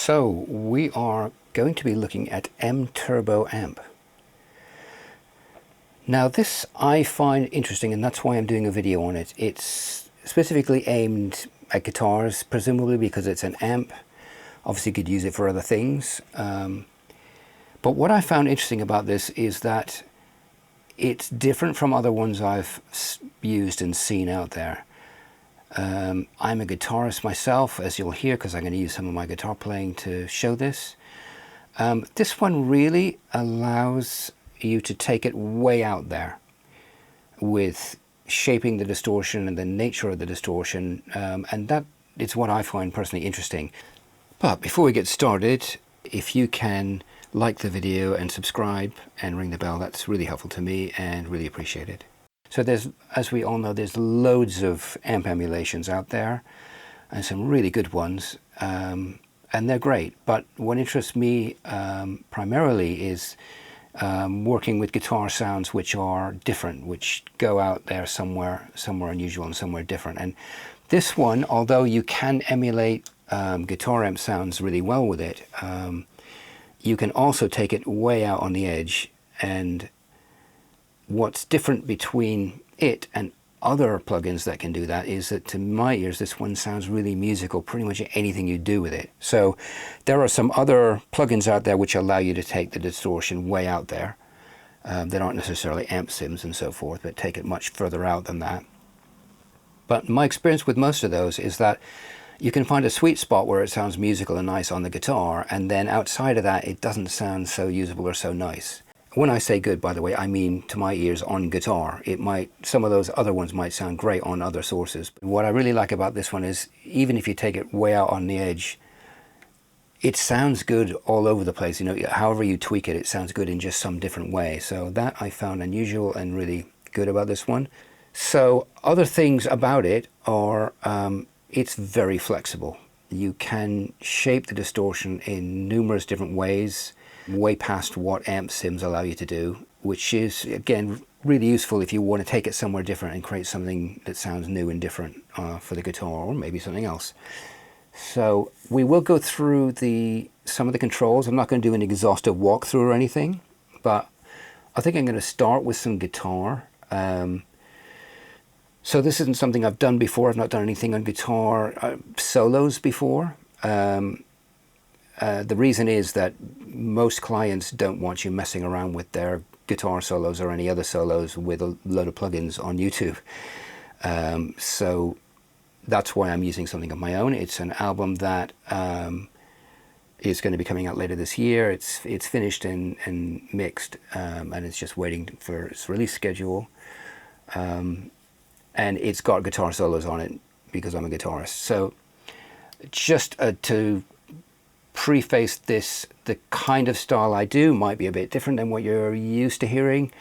So we are going to be looking at MTurboAmp. Now this I find interesting, and that's why I'm doing a video on it. It's specifically aimed at guitars, presumably because it's an amp. Obviously you could use it for other things. But what I found interesting about this is that it's different from other ones I've used and seen out there. I'm a guitarist myself, as you'll hear, because I'm going to use some of my guitar playing to show this. This one really allows you to take it way out there with shaping the distortion and the nature of the distortion, and that is what I find personally interesting. But before we get started, if you can like the video and subscribe and ring the bell, that's really helpful to me and really appreciate it. So there's, as we all know, there's loads of amp emulations out there and some really good ones, and they're great. But what interests me primarily is working with guitar sounds which are different, which go out there somewhere unusual and somewhere different. And this one, although you can emulate guitar amp sounds really well with it, you can also take it way out on the edge. And what's different between it and other plugins that can do that is that, to my ears, this one sounds really musical, pretty much anything you do with it. So there are some other plugins out there which allow you to take the distortion way out there. That aren't necessarily amp sims and so forth, but take it much further out than that. But my experience with most of those is that you can find a sweet spot where it sounds musical and nice on the guitar, and then outside of that it doesn't sound so usable or so nice. When I say good, by the way, I mean to my ears on guitar. It might, some of those other ones might sound great on other sources. What I really like about this one is, even if you take it way out on the edge, it sounds good all over the place. You know, however you tweak it, it sounds good in just some different way. So that I found unusual and really good about this one. So other things about it are, it's very flexible. You can shape the distortion in numerous different ways, way past what amp sims allow you to do, which is, again, really useful if you want to take it somewhere different and create something that sounds new and different for the guitar, or maybe something else. So we will go through some of the controls. I'm not going to do an exhaustive walkthrough or anything, but I think I'm going to start with some guitar. So this isn't something I've done before. I've not done anything on guitar solos before. The reason is that most clients don't want you messing around with their guitar solos or any other solos with a load of plugins on YouTube. So that's why I'm using something of my own. It's an album that is going to be coming out later this year. It's finished and mixed, and it's just waiting for its release schedule. And it's got guitar solos on it because I'm a guitarist. So just to preface this, the kind of style I do might be a bit different than what you're used to hearing.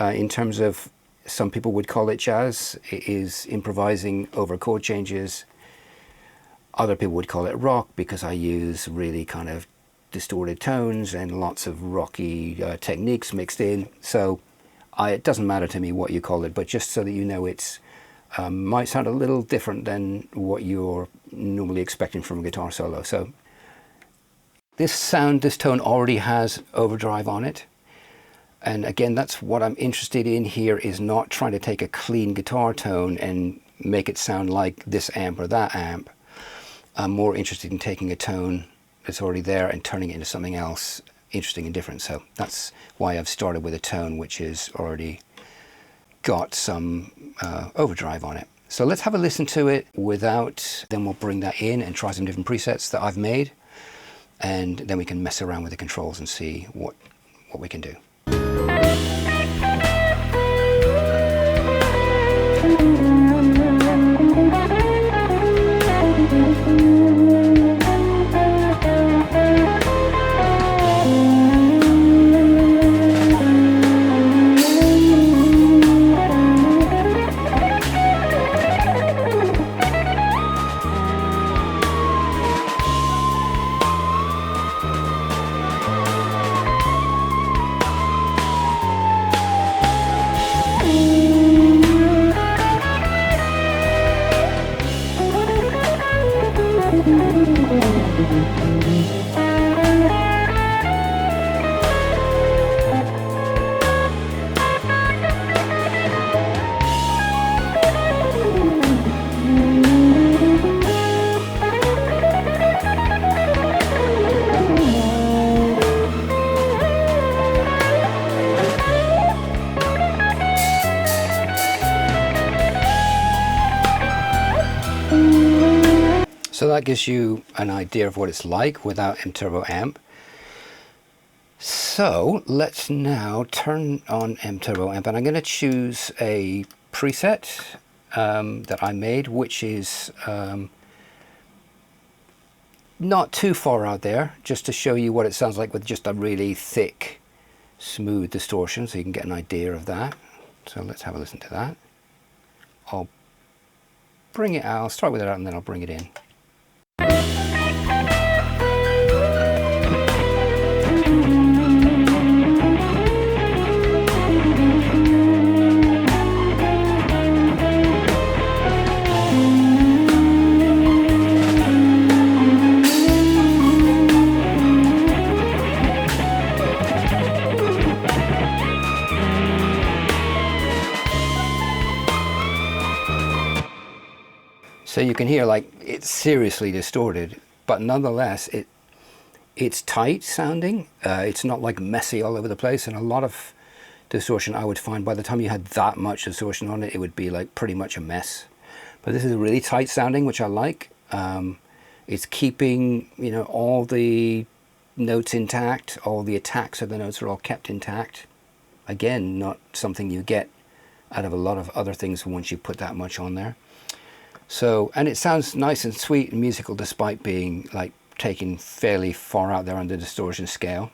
In terms of, some people would call it jazz. It is improvising over chord changes. Other people would call it rock because I use really kind of distorted tones and lots of rocky techniques mixed in. So it doesn't matter to me what you call it, but just so that you know, it's might sound a little different than what you're normally expecting from a guitar solo. So this tone already has overdrive on it. And again, that's what I'm interested in here, is not trying to take a clean guitar tone and make it sound like this amp or that amp. I'm more interested in taking a tone that's already there and turning it into something else interesting and different. So that's why I've started with a tone which is already got some overdrive on it. So let's have a listen to it without, then we'll bring that in and try some different presets that I've made. And then we can mess around with the controls and see what we can do. So that gives you an idea of what it's like without MTurboAmp. So let's now turn on MTurboAmp, and I'm going to choose a preset that I made, which is not too far out there, just to show you what it sounds like with just a really thick, smooth distortion, so you can get an idea of that. So let's have a listen to that. I'll bring it out, I'll start with it out and then I'll bring it in. So you can hear like it's seriously distorted, but nonetheless it's tight sounding. It's not like messy all over the place, and a lot of distortion I would find by the time you had that much distortion on it, it would be like pretty much a mess. But this is really tight sounding, which I like. It's keeping, you know, all the notes intact, all the attacks of the notes are all kept intact. Again, not something you get out of a lot of other things once you put that much on there. So, and it sounds nice and sweet and musical despite being like taken fairly far out there on the distortion scale.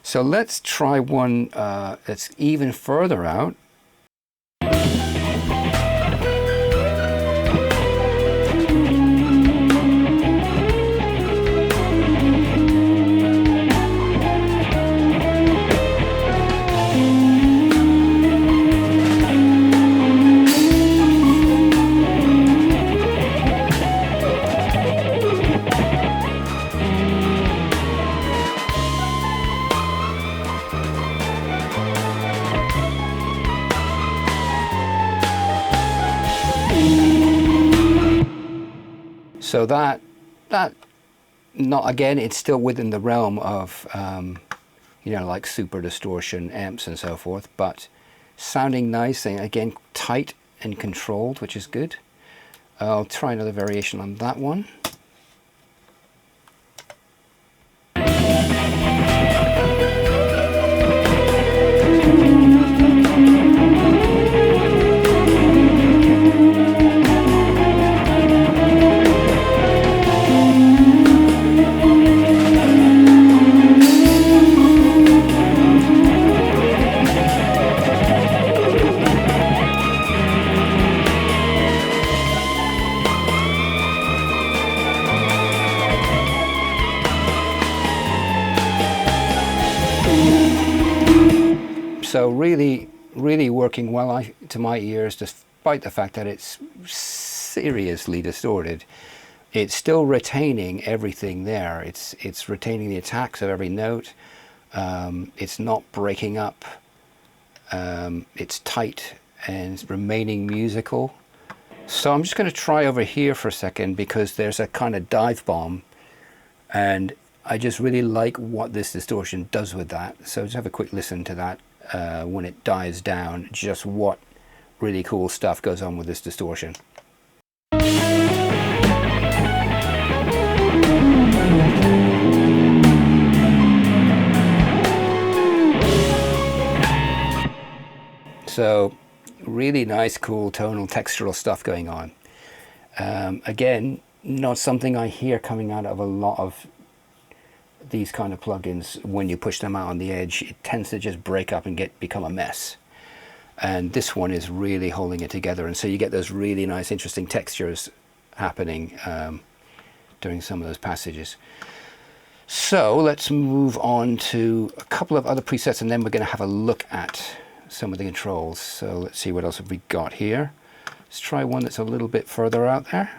So let's try one that's even further out. So that not, again, it's still within the realm of you know, like super distortion amps and so forth, but sounding nice and again tight and controlled, which is good. I'll try another variation on that one. So really working well to my ears, despite the fact that it's seriously distorted. It's still retaining everything there. It's retaining the attacks of every note. It's not breaking up. It's tight and remaining musical. So I'm just going to try over here for a second because there's a kind of dive bomb, and I just really like what this distortion does with that. So just have a quick listen to that. When it dies down, just what really cool stuff goes on with this distortion. So really nice, cool tonal textural stuff going on. Again, not something I hear coming out of a lot of these kind of plugins. When you push them out on the edge, it tends to just break up and become a mess, and this one is really holding it together, and so you get those really nice interesting textures happening during some of those passages. So let's move on to a couple of other presets, and then we're going to have a look at some of the controls. So let's see, what else have we got here. Let's try one that's a little bit further out there.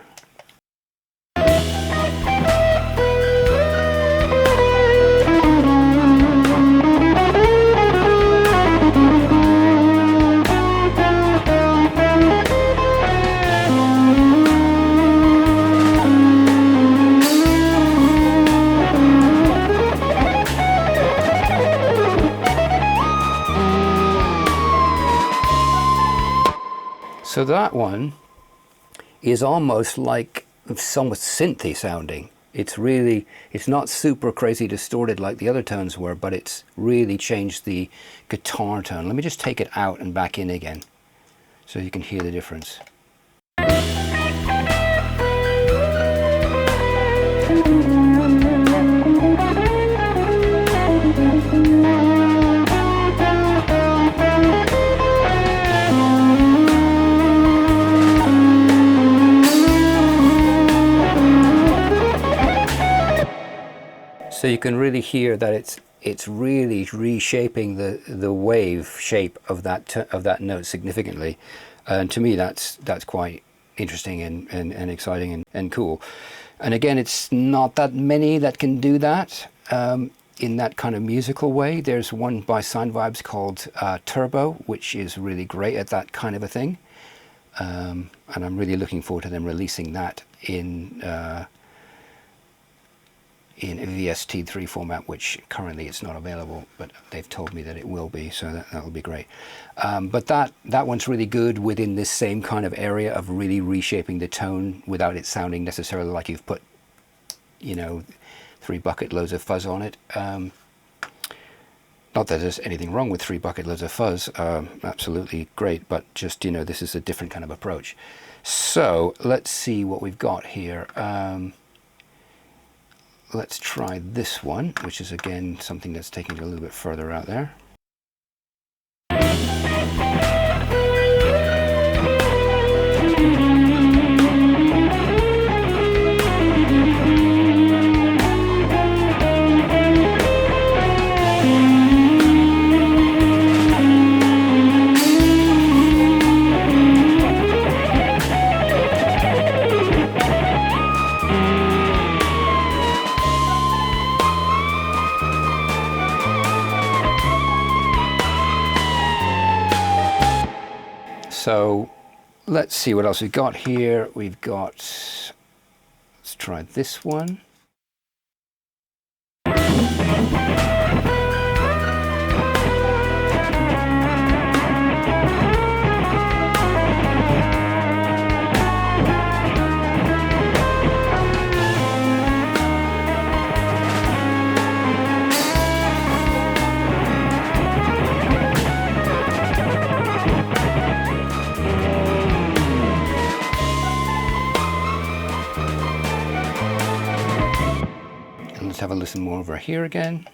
So that one is almost like somewhat synthy sounding. It's not super crazy distorted like the other tones were, but it's really changed the guitar tone. Let me just take it out and back in again so you can hear the difference. So you can really hear that it's really reshaping the wave shape of that note significantly, and to me that's quite interesting and exciting and cool. And again, it's not that many that can do that in that kind of musical way. There's one by Sound Vibes called Turbo, which is really great at that kind of a thing, and I'm really looking forward to them releasing that in a VST3 format, which currently it's not available, but they've told me that it will be, so that'll be great. But that one's really good within this same kind of area of really reshaping the tone without it sounding necessarily like you've put, 3 bucket loads of fuzz on it. Not that there's anything wrong with 3 bucket loads of fuzz, absolutely great, but just, this is a different kind of approach. So let's see what we've got here. Let's try this one, which is again something that's taking it a little bit further out there. So let's see what else we've got here. We've got, let's try this one. Let's have a listen more over here again.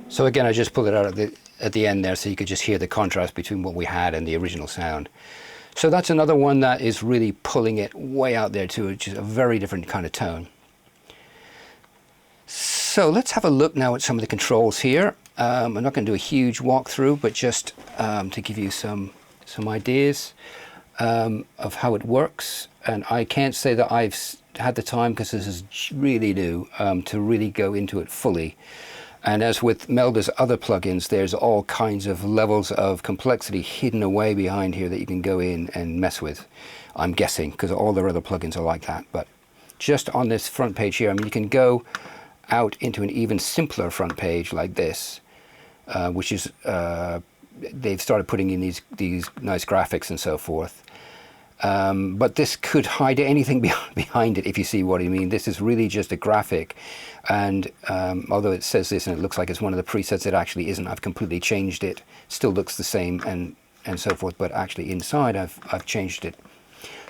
So again, I just pulled it out at the end there so you could just hear the contrast between what we had and the original sound. So that's another one that is really pulling it way out there too, which is a very different kind of tone. So let's have a look now at some of the controls here. I'm not going to do a huge walkthrough, but just to give you some ideas of how it works. And I can't say that I've had the time, because this is really new, to really go into it fully. And as with Melda's other plugins, there's all kinds of levels of complexity hidden away behind here that you can go in and mess with, I'm guessing, because all their other plugins are like that. But just on this front page here, I mean, you can go out into an even simpler front page like this, which is, they've started putting in these nice graphics and so forth. But this could hide anything behind it, if you see what I mean. This is really just a graphic, and although it says this and it looks like it's one of the presets, it actually isn't. I've completely changed it. Still looks the same and so forth, but actually inside I've changed it.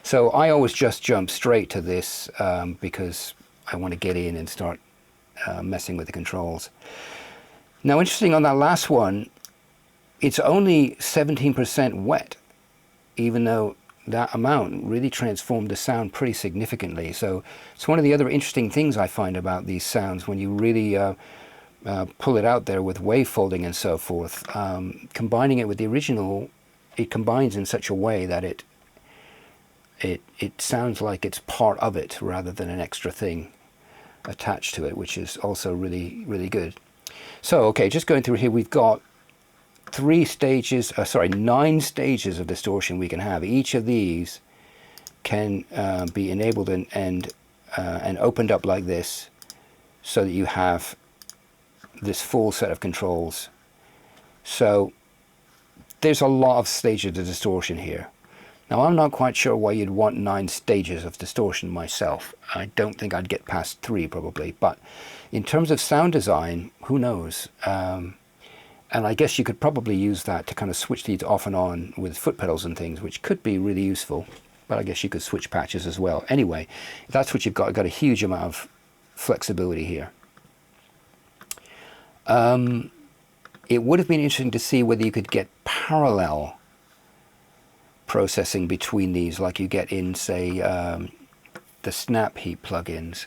So I always just jump straight to this because I want to get in and start messing with the controls. Now, interesting on that last one, it's only 17% wet, even though that amount really transformed the sound pretty significantly. So it's one of the other interesting things I find about these sounds when you really pull it out there with wave folding and so forth. Combining it with the original, it combines in such a way that it sounds like it's part of it rather than an extra thing. attached to it, which is also really, really good. So, okay, just going through here, we've got 9 stages of distortion we can have. Each of these can be enabled and opened up like this, so that you have this full set of controls. So there's a lot of stages of distortion here. Now, I'm not quite sure why you'd want 9 stages of distortion myself. I don't think I'd get past 3 probably, but in terms of sound design, who knows? And I guess you could probably use that to kind of switch these off and on with foot pedals and things, which could be really useful. But I guess you could switch patches as well. Anyway, that's what you've got. You've got a huge amount of flexibility here. It would have been interesting to see whether you could get parallel processing between these, like you get in, say, the Snap Heap plugins,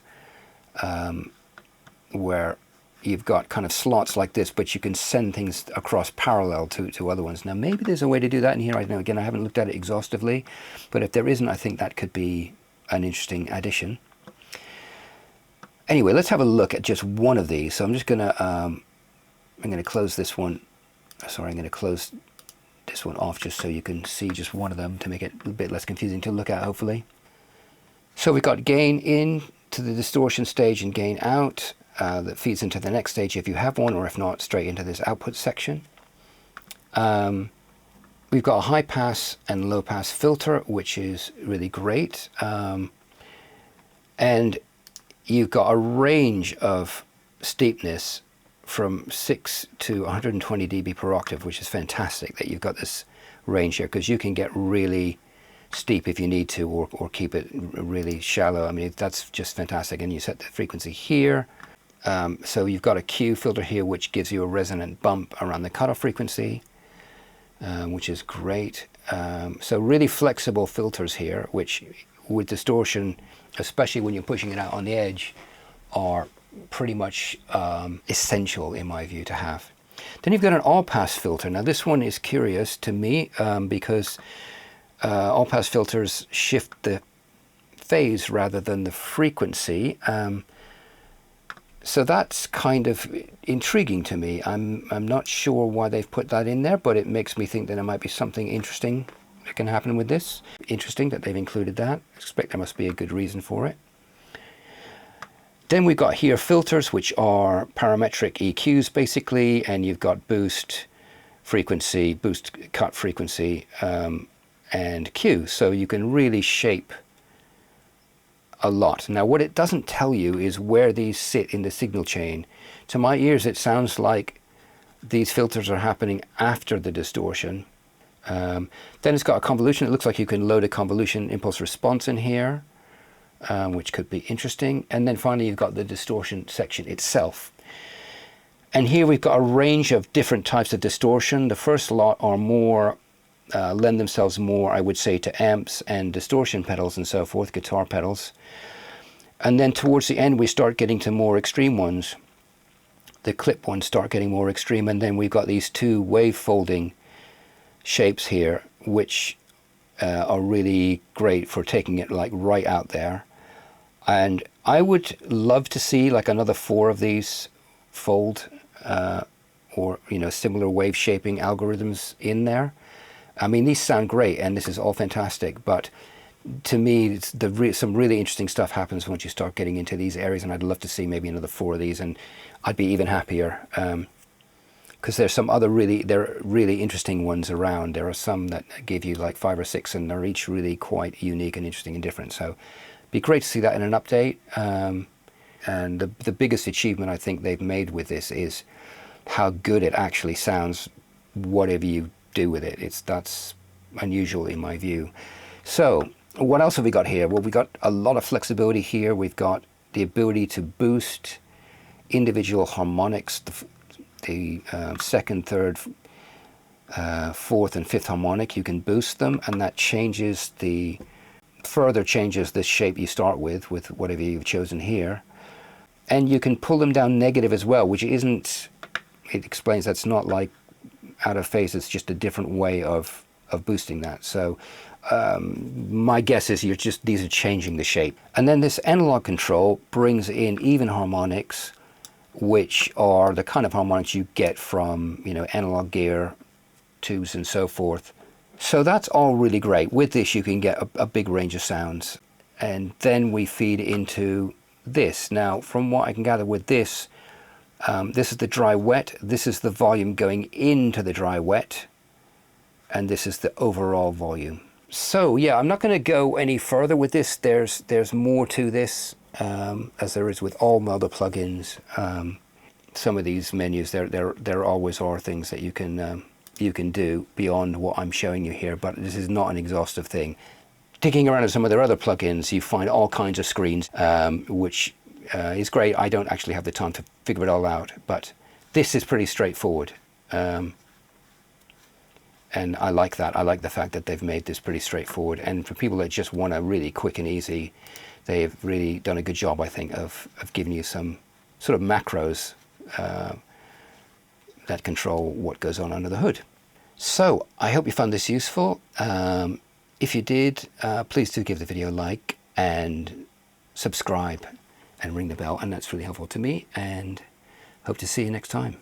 where you've got kind of slots like this, but you can send things across parallel to other ones. Now, maybe there's a way to do that in here. I know, again, I haven't looked at it exhaustively, but if there isn't, I think that could be an interesting addition. Anyway, let's have a look at just one of these. So I'm just gonna close this one. Sorry, I'm gonna close this one off just so you can see just one of them to make it a bit less confusing to look at, hopefully. So we've got gain in to the distortion stage and gain out. That feeds into the next stage if you have one, or if not, straight into this output section. We've got a high pass and low pass filter, which is really great. And you've got a range of steepness from 6 to 120 dB per octave, which is fantastic that you've got this range here, because you can get really steep if you need to, or keep it really shallow. I mean, that's just fantastic. And you set the frequency here. So you've got a Q filter here, which gives you a resonant bump around the cutoff frequency, which is great. So really flexible filters here, which with distortion, especially when you're pushing it out on the edge, are pretty much essential in my view to have. Then you've got an all-pass filter. Now this one is curious to me because all-pass filters shift the phase rather than the frequency. So that's kind of intriguing to me. I'm not sure why they've put that in there, but it makes me think that there might be something interesting that can happen with this. Interesting that they've included that. I expect there must be a good reason for it. Then we've got here filters, which are parametric EQs basically, and you've got boost frequency, boost cut frequency, and Q. So you can really shape a lot. Now what it doesn't tell you is where these sit in the signal chain. To my ears it sounds like these filters are happening after the distortion. Then it's got a convolution. It looks like you can load a convolution impulse response in here, which could be interesting. And then finally you've got the distortion section itself. And here we've got a range of different types of distortion. The first lot are more lend themselves more, I would say, to amps and distortion pedals and so forth, guitar pedals. And then towards the end we start getting to more extreme ones. The clip ones start getting more extreme, and then we've got these two wave folding shapes here, which are really great for taking it like right out there. And I would love to see like another 4 of these fold or similar wave shaping algorithms in there. I mean, these sound great, and this is all fantastic, but to me, some really interesting stuff happens once you start getting into these areas, and I'd love to see maybe another 4 of these, and I'd be even happier, because there's some other really interesting ones around. There are some that give you like 5 or 6, and they're each really quite unique and interesting and different. So it'd be great to see that in an update. And the biggest achievement I think they've made with this is how good it actually sounds, whatever you do with it. That's unusual in my view. So what else have we got here? Well, we got a lot of flexibility here. We've got the ability to boost individual harmonics, the second, third, fourth and fifth harmonic. You can boost them, and that further changes the shape you start with whatever you've chosen here. And you can pull them down negative as well, which isn't, it explains that's not like out of phase, it's just a different way of boosting that. So my guess is these are changing the shape. And then this analog control brings in even harmonics, which are the kind of harmonics you get from, you know, analog gear, tubes and so forth. So that's all really great. With this you can get a big range of sounds. And then we feed into this. Now, from what I can gather with this, this is the dry wet, this is the volume going into the dry wet, and this is the overall volume. So yeah, I'm not going to go any further with this. There's more to this, as there is with all Melda plugins. Some of these menus, there always are things that you can do beyond what I'm showing you here, but this is not an exhaustive thing. Digging around in some of their other plugins, you find all kinds of screens, which is great. I don't actually have the time to figure it all out, but this is pretty straightforward. And I like that. I like the fact that they've made this pretty straightforward. And for people that just want a really quick and easy, they've really done a good job, I think, of giving you some sort of macros that control what goes on under the hood. So I hope you found this useful. If you did, please do give the video a like and subscribe and ring the bell, and that's really helpful to me, and hope to see you next time.